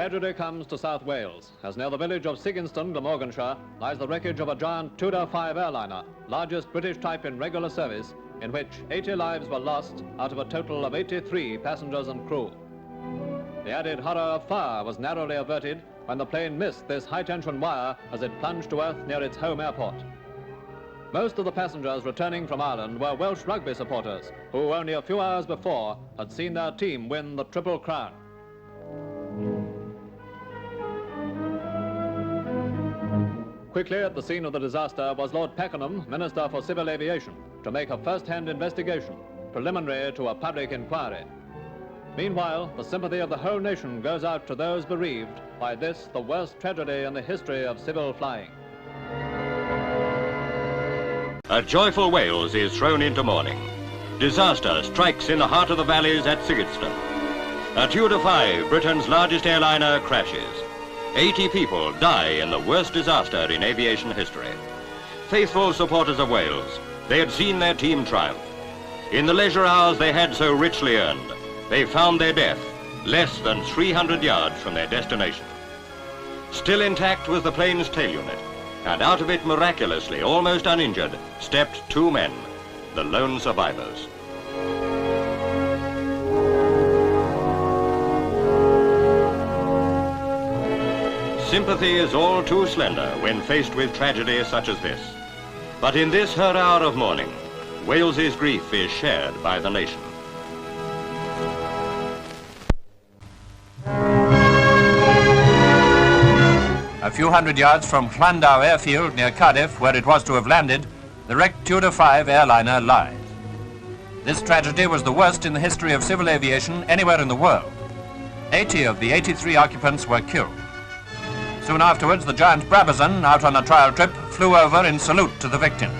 Tragedy comes to South Wales, as near the village of Siggingstone, Glamorganshire, lies the wreckage of a giant Tudor 5 airliner, largest British type in regular service, in which 80 lives were lost out of a total of 83 passengers and crew. The added horror of fire was narrowly averted when the plane missed this high-tension wire as it plunged to earth near its home airport. Most of the passengers returning from Ireland were Welsh rugby supporters, who only a few hours before had seen their team win the Triple Crown. Quickly at the scene of the disaster was Lord Pakenham, Minister for Civil Aviation, to make a first-hand investigation, preliminary to a public inquiry. Meanwhile, the sympathy of the whole nation goes out to those bereaved by this, the worst tragedy in the history of civil flying. A joyful Wales is thrown into mourning. Disaster strikes in the heart of the valleys at Siggingstone. A Tudor 5, Britain's largest airliner, crashes. 80 people die in the worst disaster in aviation history. Faithful supporters of Wales, they had seen their team triumph. In the leisure hours they had so richly earned, they found their death less than 300 yards from their destination. Still intact was the plane's tail unit, and out of it miraculously, almost uninjured, stepped 2 men, the lone survivors. Sympathy is all too slender when faced with tragedy such as this. But in this her hour of mourning, Wales's grief is shared by the nation. A few hundred yards from Llandow airfield near Cardiff, where it was to have landed, the wrecked Tudor 5 airliner lies. This tragedy was the worst in the history of civil aviation anywhere in the world. 80 of the 83 occupants were killed. Soon afterwards, the giant 𝗣𝗿𝗶𝗯𝗹𝗲, out on a trial trip, flew over in salute to the victims.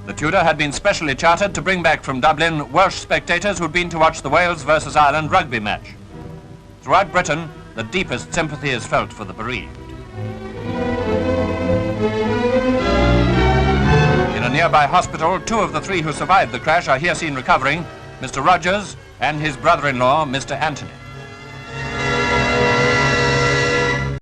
The Tudor had been specially chartered to bring back from Dublin Welsh spectators who'd been to watch the Wales versus Ireland rugby match. Throughout Britain, the deepest sympathy is felt for the bereaved. In a nearby hospital, 2 of the 3 who survived the crash are here seen recovering, Mr. Rogers and his brother-in-law, Mr. Anthony.